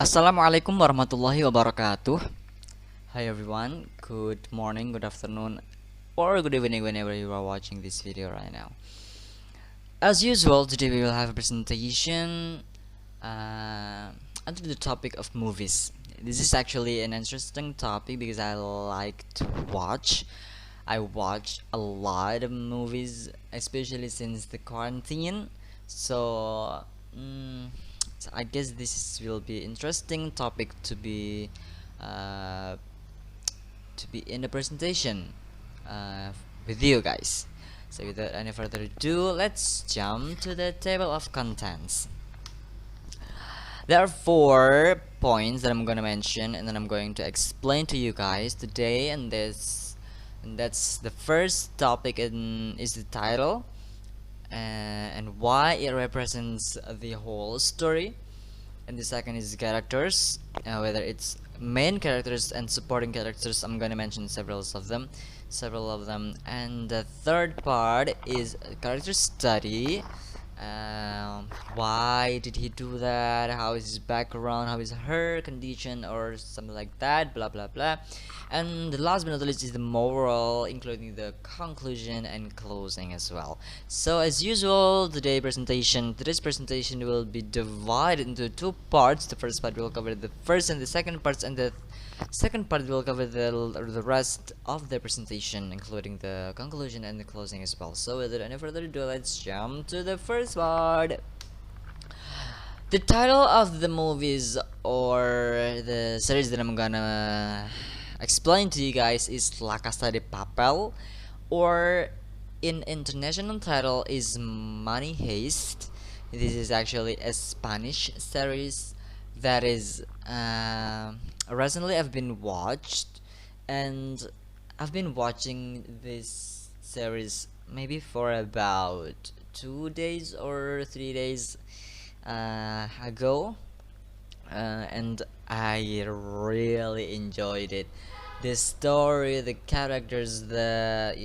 Assalamualaikum warahmatullahi wabarakatuh. Hi everyone, good morning, good afternoon, or good evening whenever you are watching this video right now. As usual, today we will have a presentation under the topic of movies. This is actually an interesting topic because I like to watch. I watch a lot of movies, especially since the quarantine. So, mm, so I guess will be interesting topic uh, to be in the presentation uh, with you guys. So without any further ado, let's jump to the table of contents. There are 4 points that I'm gonna mention, and then I'm going to explain to you guys today. And that's the first topic, is the title, and why it represents the whole story. And the second is characters, whether it's main characters and supporting characters. I'm gonna mention several of them. And the third part is character study. Why did he do that? How is his background? How is her condition, or something like that? Blah blah blah. And the last but not least is the moral, including the conclusion and closing as well. So as usual, today's presentation will be divided into 2 parts. The first part will cover the first and the second parts, and the second part will cover the rest of the presentation, including the conclusion and the closing as well. So without any further ado, let's jump to the first part. The title of the movies or the series that I'm gonna explain to you guys is La Casa de Papel, or in international title is Money Heist. This is actually a Spanish series that is recently I've been watched, and I've been watching this series maybe for about 2 days or 3 days ago, and I really enjoyed it. The story, the characters, the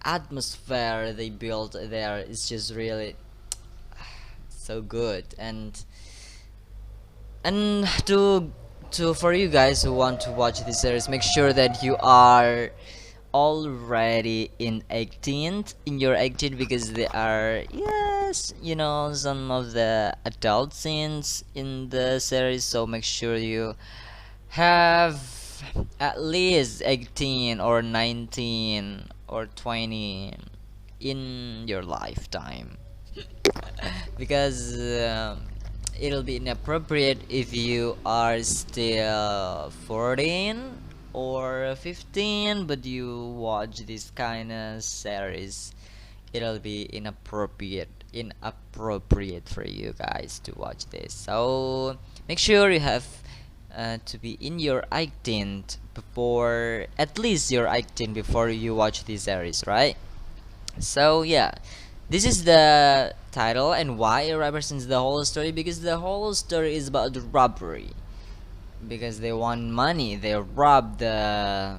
atmosphere they built there is just really so good. And to for you guys who want to watch this series, make sure that you are already in your 18, because there are, yes, some of the adult scenes in the series. So make sure you have at least 18 or 19 or 20 in your lifetime, because it'll be inappropriate if you are still 14 or 15 but you watch this kind of series. It'll be inappropriate for you guys to watch this. So make sure you have to be in your 18th before, at least your 18 before you watch this series, right? So yeah, this is the title and why it represents the whole story, because the whole story is about the robbery. Because they want money, they rob the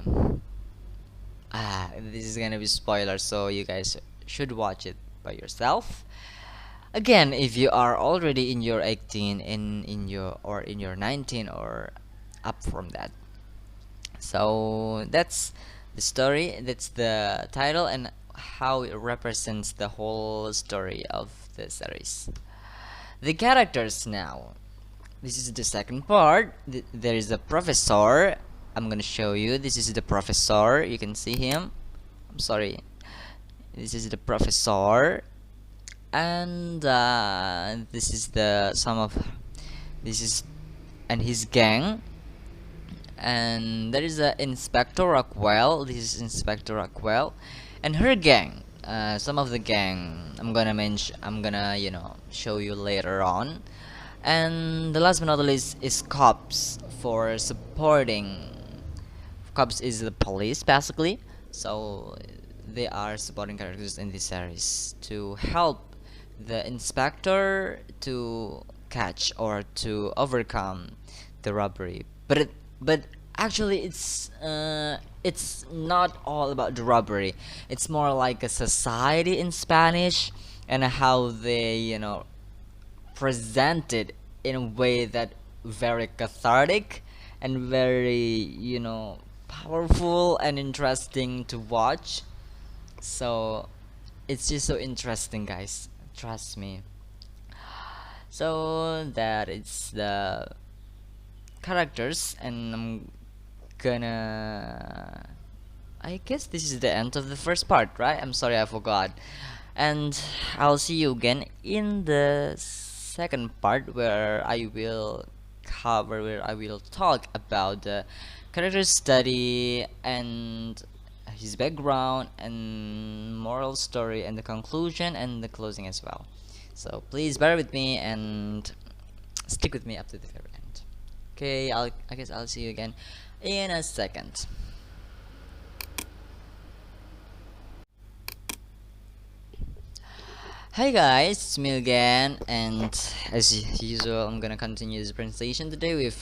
this is gonna be spoiler, so you guys should watch it by yourself. Again, if you are already in your 18, in your 19 or up from that. So that's the story, that's the title, and how it represents the whole story of the series. The characters now. This is the second part. There is a professor. I'm gonna show you. This is the professor. You can see him. I'm sorry. This is the professor, and this is the some of this is and his gang. And there is a Inspector Rockwell. This is Inspector Rockwell and her gang. Some of the gang I'm gonna show you later on. And the last but not least is cops, for supporting. Cops is the police basically, so they are supporting characters in this series to help the inspector to catch or to overcome the robbery. But actually it's not all about the robbery. It's more like a society in Spanish, and how they present it in a way that very cathartic and very, powerful and interesting to watch. So it's just so interesting, guys. Trust me. So that is the characters, and I'm gonna. I guess this is the end of the first part, right? I'm sorry, I forgot. And I'll see you again in the second part where I will talk about the character study and his background and moral story and the conclusion and the closing as well. So please bear with me and stick with me up to the very end. Okay, I guess I'll see you again in a second. Hi guys, it's me again, and as usual, I'm gonna continue this presentation today.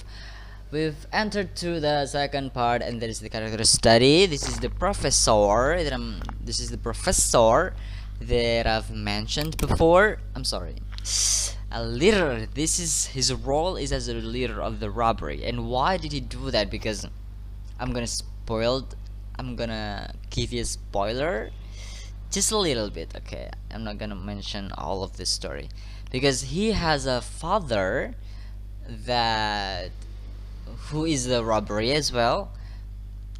We've entered to the second part, and that is the character study. This is the professor that I've mentioned before. I'm sorry, a leader. This is his role is as a leader of the robbery. And why did he do that? Because I'm gonna spoil. I'm gonna give you a spoiler just a little bit. Okay, I'm not gonna mention all of this story because he has a father that who is a robbery as well,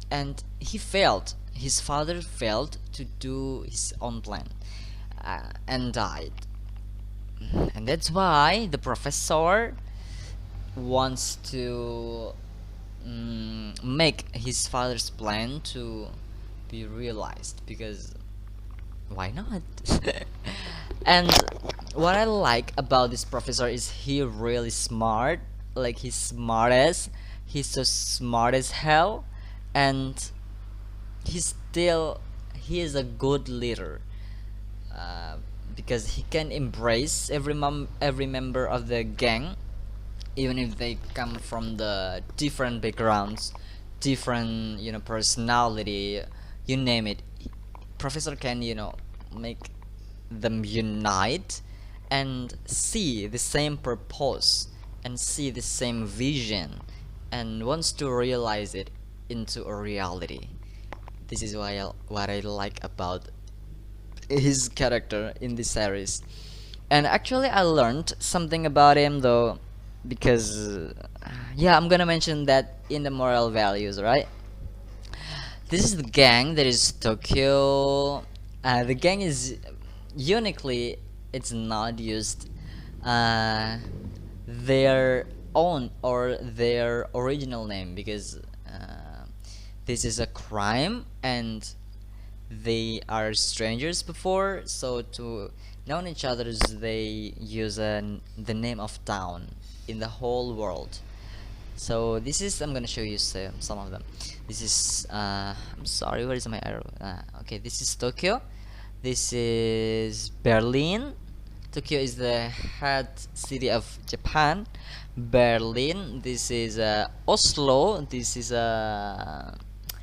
and his father failed to do his own plan, and died. And that's why the professor wants to make his father's plan to be realized, because why not? And what I like about this professor is he really smart. Like, he's so smart as hell, and he is a good leader, uh, because he can embrace every member of the gang, even if they come from the different backgrounds, different personality, you name it. Professor can make them unite and see the same purpose and see the same vision and wants to realize it into a reality. This is what I like about his character in this series. And actually I learned something about him though, because yeah, I'm gonna mention that in the moral values, right? This is the gang that is Tokyo. The gang is uniquely, it's not used uh, their own or their original name, because this is a crime and they are strangers before, so to know each other they use the name of town in the whole world. So this is, I'm gonna show you some of them. This is I'm sorry, where is my arrow? Okay, this is Tokyo. This is Berlin. Tokyo is the head city of Japan. Berlin. This is Oslo. This is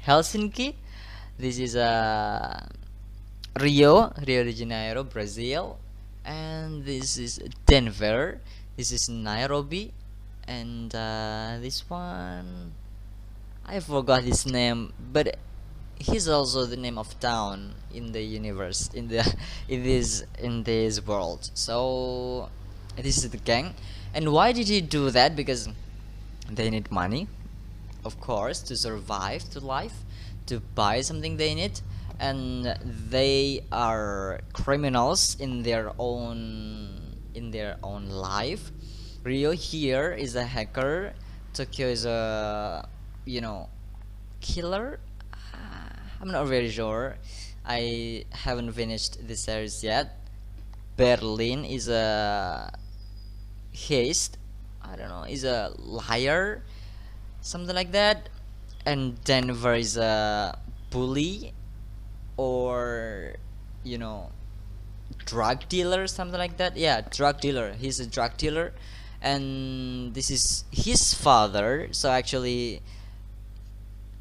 Helsinki. This is Rio de Janeiro, Brazil. And this is Denver. This is Nairobi. And this one, I forgot his name, but he's also the name of town in the universe, in the in this world. So this is the gang. And why did he do that? Because they need money, of course, to survive, to life, to buy something they need, and they are criminals in their own life. Rio here is a hacker. Tokyo is a killer. I'm not very sure. I haven't finished the series yet. Berlin is a haste. I don't know. Is a liar, something like that. And Denver is a bully, or you know drug dealer, something like that. Yeah, drug dealer. He's a drug dealer, and this is his father. So actually,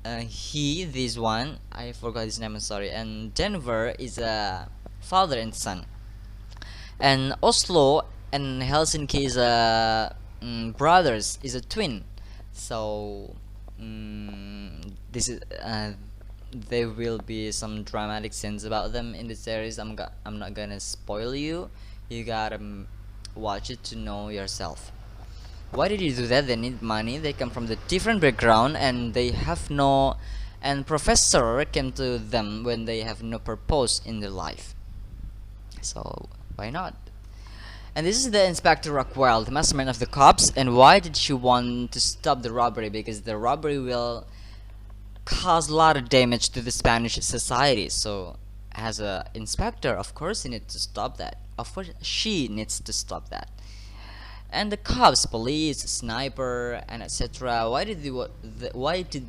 this one, I forgot his name. I'm sorry. And Denver is a father and son, and Oslo and Helsinki is a brothers is a twin. So this is there will be some dramatic scenes about them in the series. I'm not gonna spoil you. You gotta watch it to know yourself. Why did you do that? They need money. They come from the different background and they have no. And professor came to them when they have no purpose in their life. So why not? And this is the Inspector Rockwell, the mastermind of the cops. And why did she want to stop the robbery? Because the robbery will cause a lot of damage to the Spanish society. So, as a inspector, of course, he needs to stop that. Of course, she needs to stop that. And the cops, police, sniper, and etc. Why did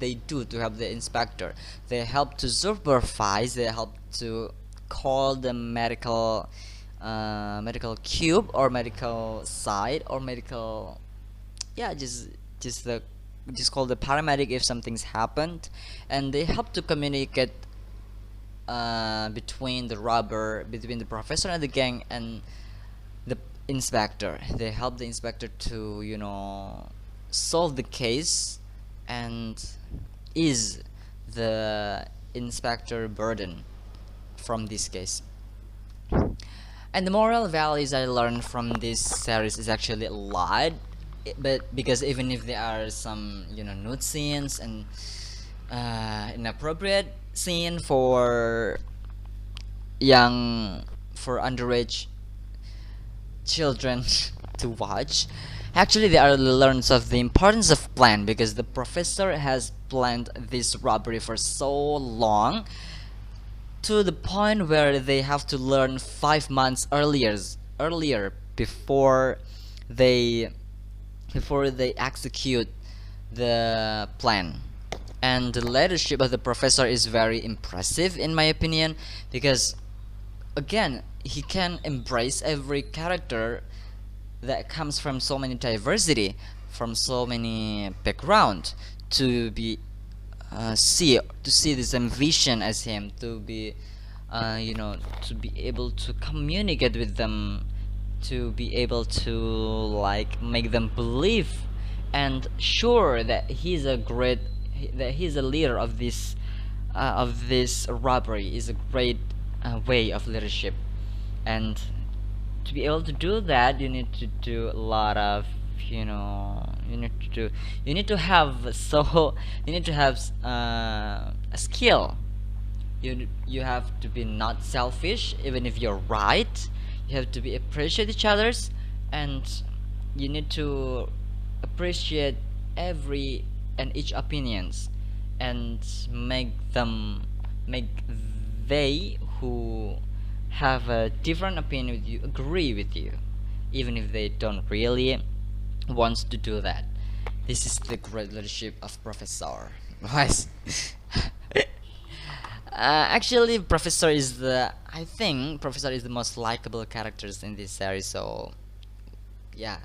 they do to help the inspector? They help to supervise. They help to call the medical cube or medical side or medical, yeah, just call the paramedic if something's happened. And they help to communicate between the professor and the gang and the inspector. They help the inspector to solve the case and ease the inspector burden from this case. And the moral values I learned from this series is actually a lot, but because even if there are some nude scenes and inappropriate scene for underage children to watch, actually there are learns of the importance of plan, because the professor has planned this robbery for so long, to the point where they have to learn 5 months earlier they before they execute the plan. And the leadership of the professor is very impressive in my opinion, because again, he can embrace every character that comes from so many diversity, from so many background, to be see the same vision as him, to be to be able to communicate with them, to be able to like make them believe and sure that he's a leader of this robbery is a great way of leadership. And to be able to do that, you need to do a lot of you need to have a skill. You have to be not selfish even if you're right. You have to be appreciate each others, and you need to appreciate every and each opinions, and make they who have a different opinion with you agree with you, even if they don't really wants to do that. This is the great leadership of Professor. Guys. Actually, I think Professor is the most likable characters in this series. So, yeah,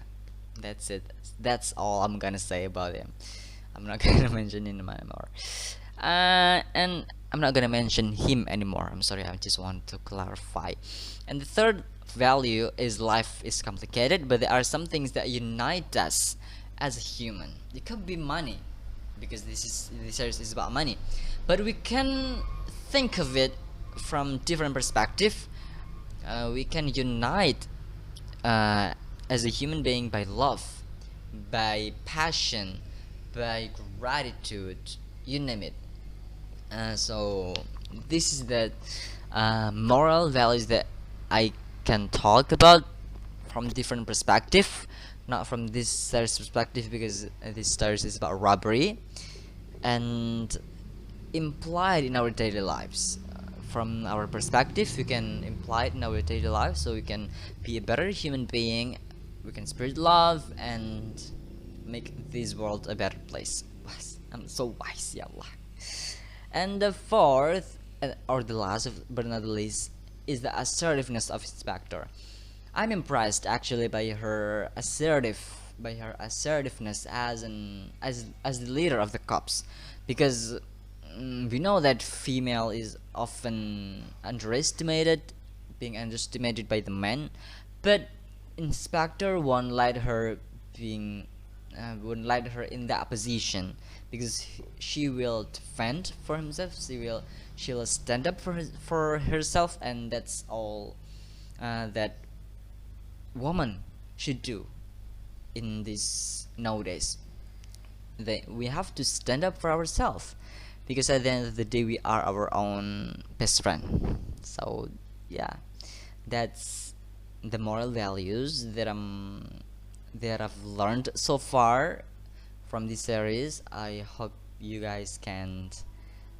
that's it. That's all I'm gonna say about him. I'm not gonna mention him anymore. And I'm not gonna mention him anymore. I'm sorry. I just want to clarify. And the third value is life is complicated, but there are some things that unite us as a human. It could be money, because this series is about money, but we can think of it from different perspective. We can unite as a human being by love, by passion, by gratitude, you name it. So this is the moral values that I can talk about from different perspective, not from this series perspective, because this series is about robbery and implied in our daily lives. From our perspective, we can imply it in our daily life, so we can be a better human being. We can spread love and make this world a better place. I'm so wise, ya Allah. And the fourth, or the last but not the least, is the assertiveness of Inspector. I'm impressed actually by her assertiveness as the leader of the cops, because we know that female is often being underestimated by the men, but Inspector won't let her being wouldn't let her in that position, because she will defend for himself. She will stand up for herself, and that's all that woman should do in this nowadays. We have to stand up for ourselves, because at the end of the day we are our own best friend. So yeah, that's the moral values that I've learned so far from this series. I hope you guys can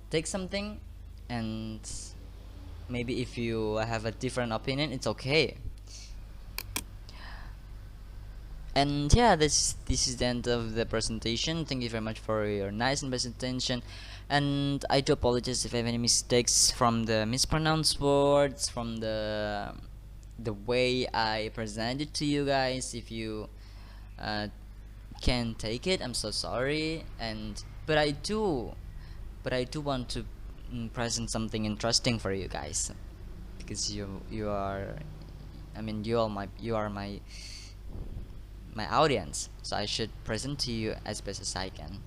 take something, and maybe if you have a different opinion, it's okay. And yeah, this is the end of the presentation. Thank you very much for your nice and presentation, and I do apologize if I have any mistakes from the mispronounced words, from the way I presented to you guys. If you uh, can take it, I'm so sorry. And but I do want to present something interesting for you guys, because you are, I mean, you are my audience, so I should present to you as best as I can.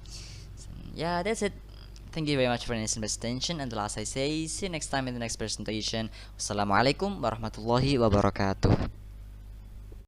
So, yeah, that's it. Thank you very much for listening attention, and the last I say, see you next time in the next presentation. Wassalamualaikum warahmatullahi wabarakatuh.